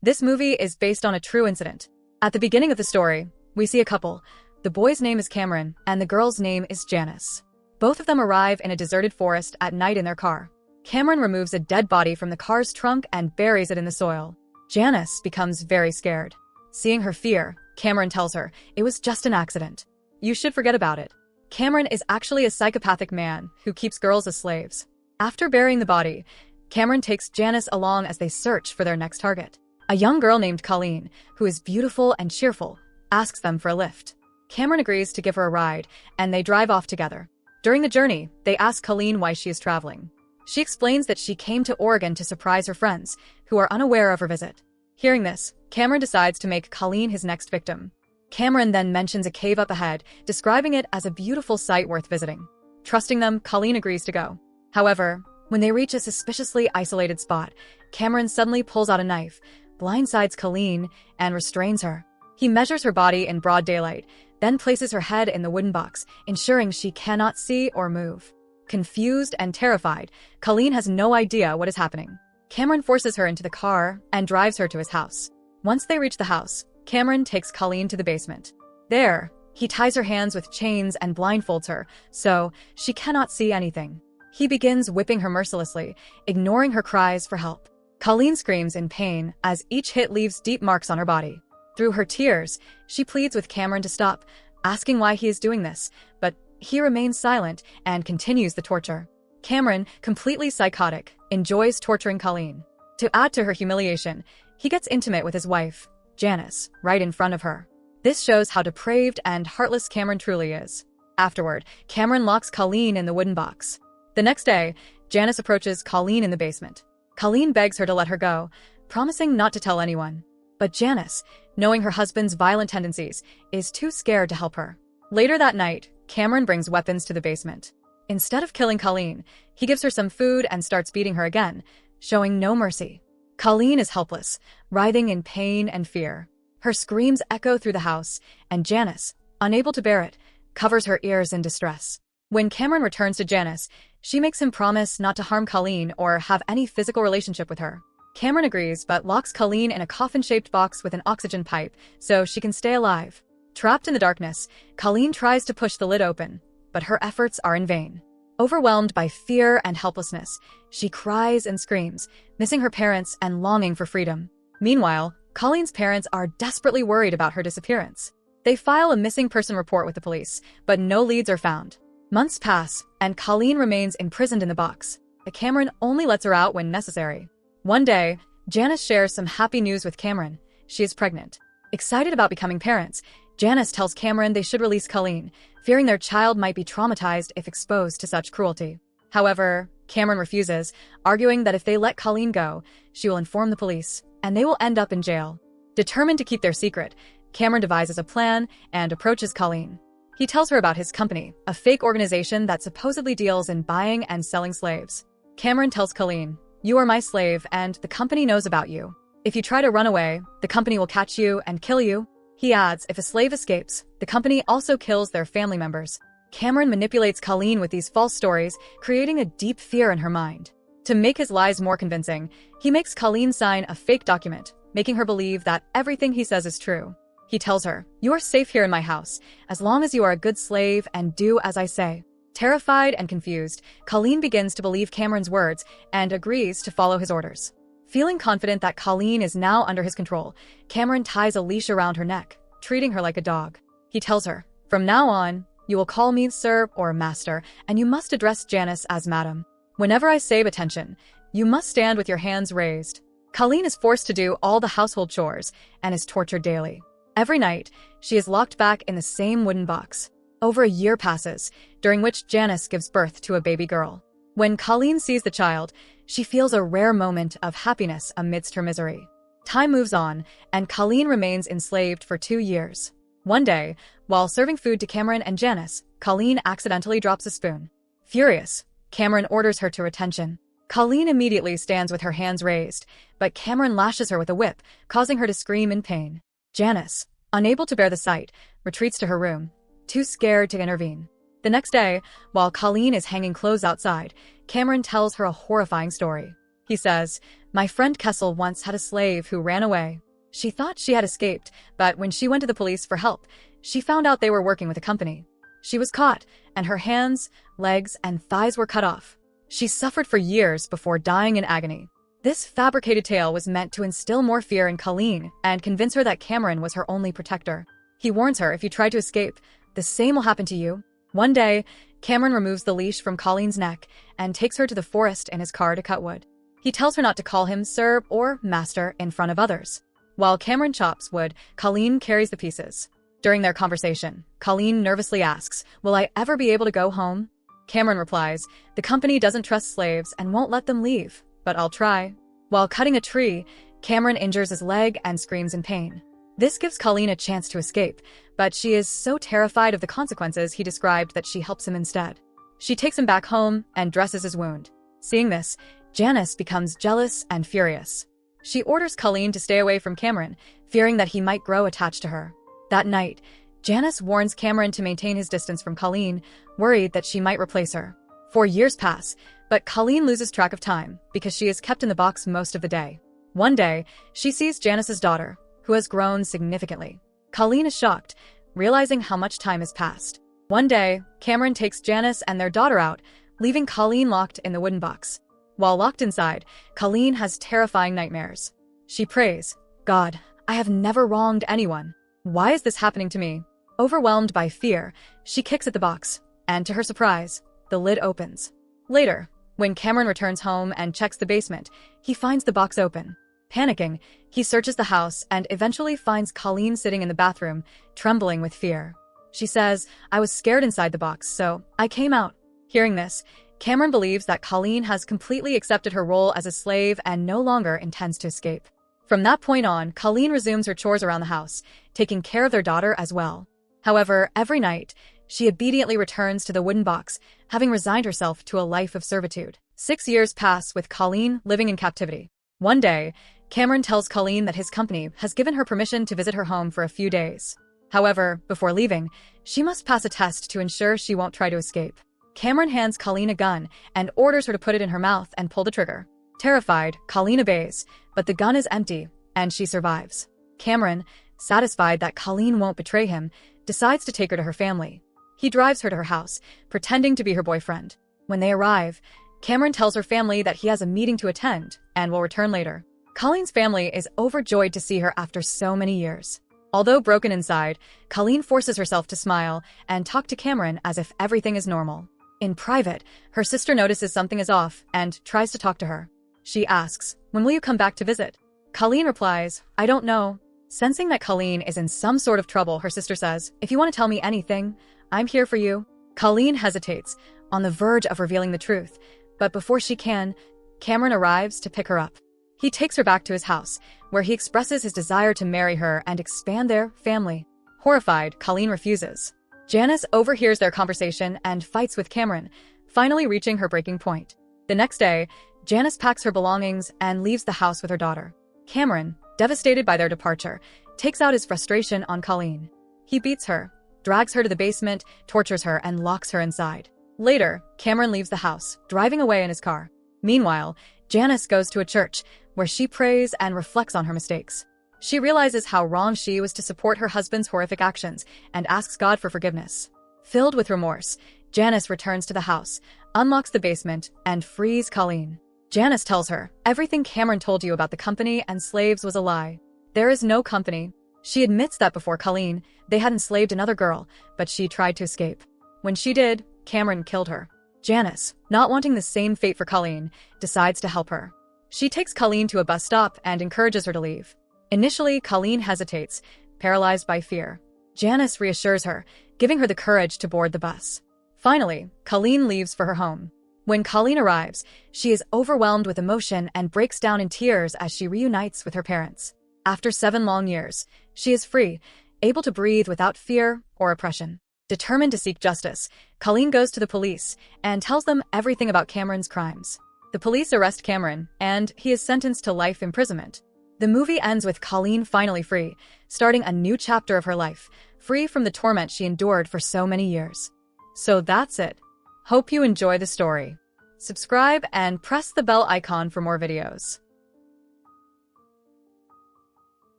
This movie is based on a true incident. At the beginning of the story, we see a couple. The boy's name is Cameron, and the girl's name is Janice. Both of them arrive in a deserted forest at night in their car. Cameron removes a dead body from the car's trunk and buries it in the soil. Janice becomes very scared. Seeing her fear, Cameron tells her it was just an accident. You should forget about it. Cameron is actually a psychopathic man who keeps girls as slaves. After burying the body, Cameron takes Janice along as they search for their next target. A young girl named Colleen, who is beautiful and cheerful, asks them for a lift. Cameron agrees to give her a ride, and they drive off together. During the journey, they ask Colleen why she is traveling. She explains that she came to Oregon to surprise her friends, who are unaware of her visit. Hearing this, Cameron decides to make Colleen his next victim. Cameron then mentions a cave up ahead, describing it as a beautiful sight worth visiting. Trusting them, Colleen agrees to go. However, when they reach a suspiciously isolated spot, Cameron suddenly pulls out a knife, blindsides Colleen, and restrains her. He measures her body in broad daylight, then places her head in the wooden box, ensuring she cannot see or move. Confused and terrified, Colleen has no idea what is happening. Cameron forces her into the car and drives her to his house. Once they reach the house, Cameron takes Colleen to the basement. There, he ties her hands with chains and blindfolds her, so she cannot see anything. He begins whipping her mercilessly, ignoring her cries for help. Colleen screams in pain as each hit leaves deep marks on her body. Through her tears, she pleads with Cameron to stop, asking why he is doing this, but he remains silent and continues the torture. Cameron, completely psychotic, enjoys torturing Colleen. To add to her humiliation, he gets intimate with his wife, Janice, right in front of her. This shows how depraved and heartless Cameron truly is. Afterward, Cameron locks Colleen in the wooden box. The next day, Janice approaches Colleen in the basement. Colleen begs her to let her go, promising not to tell anyone. But Janice, knowing her husband's violent tendencies, is too scared to help her. Later that night, Cameron brings weapons to the basement. Instead of killing Colleen, he gives her some food and starts beating her again, showing no mercy. Colleen is helpless, writhing in pain and fear. Her screams echo through the house, and Janice, unable to bear it, covers her ears in distress. When Cameron returns to Janice, she makes him promise not to harm Colleen or have any physical relationship with her. Cameron agrees but locks Colleen in a coffin-shaped box with an oxygen pipe so she can stay alive. Trapped in the darkness, Colleen tries to push the lid open, but her efforts are in vain. Overwhelmed by fear and helplessness, she cries and screams, missing her parents and longing for freedom. Meanwhile, Colleen's parents are desperately worried about her disappearance. They file a missing person report with the police, but no leads are found. Months pass, and Colleen remains imprisoned in the box, but Cameron only lets her out when necessary. One day, Janice shares some happy news with Cameron. She is pregnant. Excited about becoming parents, Janice tells Cameron they should release Colleen, fearing their child might be traumatized if exposed to such cruelty. However, Cameron refuses, arguing that if they let Colleen go, she will inform the police, and they will end up in jail. Determined to keep their secret, Cameron devises a plan and approaches Colleen. He tells her about his company, a fake organization that supposedly deals in buying and selling slaves. Cameron tells Colleen, "You are my slave, and the company knows about you. If you try to run away, the company will catch you and kill you." He adds, if a slave escapes, the company also kills their family members. Cameron manipulates Colleen with these false stories, creating a deep fear in her mind. To make his lies more convincing, he makes Colleen sign a fake document, making her believe that everything he says is true. He tells her, "You are safe here in my house, as long as you are a good slave and do as I say." Terrified and confused, Colleen begins to believe Cameron's words and agrees to follow his orders. Feeling confident that Colleen is now under his control, Cameron ties a leash around her neck, treating her like a dog. He tells her, "From now on, you will call me sir or master, and you must address Janice as madam. Whenever I say attention, you must stand with your hands raised." Colleen is forced to do all the household chores and is tortured daily. Every night, she is locked back in the same wooden box. Over a year passes, during which Janice gives birth to a baby girl. When Colleen sees the child, she feels a rare moment of happiness amidst her misery. Time moves on, and Colleen remains enslaved for 2 years. One day, while serving food to Cameron and Janice, Colleen accidentally drops a spoon. Furious, Cameron orders her to attention. Colleen immediately stands with her hands raised, but Cameron lashes her with a whip, causing her to scream in pain. Janice, unable to bear the sight, retreats to her room, too scared to intervene. The next day, while Colleen is hanging clothes outside, Cameron tells her a horrifying story. He says, "My friend Kessel once had a slave who ran away. She thought she had escaped, but when she went to the police for help, she found out they were working with a company. She was caught, and her hands, legs, and thighs were cut off. She suffered for years before dying in agony." This fabricated tale was meant to instill more fear in Colleen and convince her that Cameron was her only protector. He warns her if you try to escape, the same will happen to you. One day, Cameron removes the leash from Colleen's neck and takes her to the forest in his car to cut wood. He tells her not to call him sir or master in front of others. While Cameron chops wood, Colleen carries the pieces. During their conversation, Colleen nervously asks, "Will I ever be able to go home?" Cameron replies, "The company doesn't trust slaves and won't let them leave, but I'll try." While cutting a tree, Cameron injures his leg and screams in pain. This gives Colleen a chance to escape, but she is so terrified of the consequences he described that she helps him instead. She takes him back home and dresses his wound. Seeing this, Janice becomes jealous and furious. She orders Colleen to stay away from Cameron, fearing that he might grow attached to her. That night, Janice warns Cameron to maintain his distance from Colleen, worried that she might replace her. 4 years pass, but Colleen loses track of time because she is kept in the box most of the day. One day, she sees Janice's daughter, who has grown significantly. Colleen is shocked, realizing how much time has passed. One day, Cameron takes Janice and their daughter out, leaving Colleen locked in the wooden box. While locked inside, Colleen has terrifying nightmares. She prays, "God, I have never wronged anyone. Why is this happening to me?" Overwhelmed by fear, she kicks at the box, and to her surprise, the lid opens. Later, when Cameron returns home and checks the basement, he finds the box open. Panicking, he searches the house and eventually finds Colleen sitting in the bathroom, trembling with fear. She says, "I was scared inside the box, so I came out." Hearing this, Cameron believes that Colleen has completely accepted her role as a slave and no longer intends to escape. From that point on, Colleen resumes her chores around the house, taking care of their daughter as well. However, every night, she obediently returns to the wooden box, having resigned herself to a life of servitude. 6 years pass with Colleen living in captivity. One day, Cameron tells Colleen that his company has given her permission to visit her home for a few days. However, before leaving, she must pass a test to ensure she won't try to escape. Cameron hands Colleen a gun and orders her to put it in her mouth and pull the trigger. Terrified, Colleen obeys, but the gun is empty, and she survives. Cameron, satisfied that Colleen won't betray him, decides to take her to her family. He drives her to her house, pretending to be her boyfriend. When they arrive, Cameron tells her family that he has a meeting to attend and will return later. Colleen's family is overjoyed to see her after so many years. Although broken inside, Colleen forces herself to smile and talk to Cameron as if everything is normal. In private, her sister notices something is off and tries to talk to her. She asks, "When will you come back to visit?" Colleen replies, "I don't know." Sensing that Colleen is in some sort of trouble, her sister says, "If you want to tell me anything, I'm here for you." Colleen hesitates, on the verge of revealing the truth, but before she can, Cameron arrives to pick her up. He takes her back to his house, where he expresses his desire to marry her and expand their family. Horrified, Colleen refuses. Janice overhears their conversation and fights with Cameron, finally reaching her breaking point. The next day, Janice packs her belongings and leaves the house with her daughter. Cameron, devastated by their departure, takes out his frustration on Colleen. He beats her, drags her to the basement, tortures her, and locks her inside. Later, Cameron leaves the house, driving away in his car. Meanwhile, Janice goes to a church, where she prays and reflects on her mistakes. She realizes how wrong she was to support her husband's horrific actions and asks God for forgiveness. Filled with remorse, Janice returns to the house, unlocks the basement, and frees Colleen. Janice tells her, "Everything Cameron told you about the company and slaves was a lie. There is no company." She admits that before Colleen, they had enslaved another girl, but she tried to escape. When she did, Cameron killed her. Janice, not wanting the same fate for Colleen, decides to help her. She takes Colleen to a bus stop and encourages her to leave. Initially, Colleen hesitates, paralyzed by fear. Janice reassures her, giving her the courage to board the bus. Finally, Colleen leaves for her home. When Colleen arrives, she is overwhelmed with emotion and breaks down in tears as she reunites with her parents. After 7 long years, she is free, able to breathe without fear or oppression. Determined to seek justice, Colleen goes to the police and tells them everything about Cameron's crimes. The police arrest Cameron, and he is sentenced to life imprisonment. The movie ends with Colleen finally free, starting a new chapter of her life, free from the torment she endured for so many years. So that's it. Hope you enjoy the story. subscribe, and press the bell icon for more videos.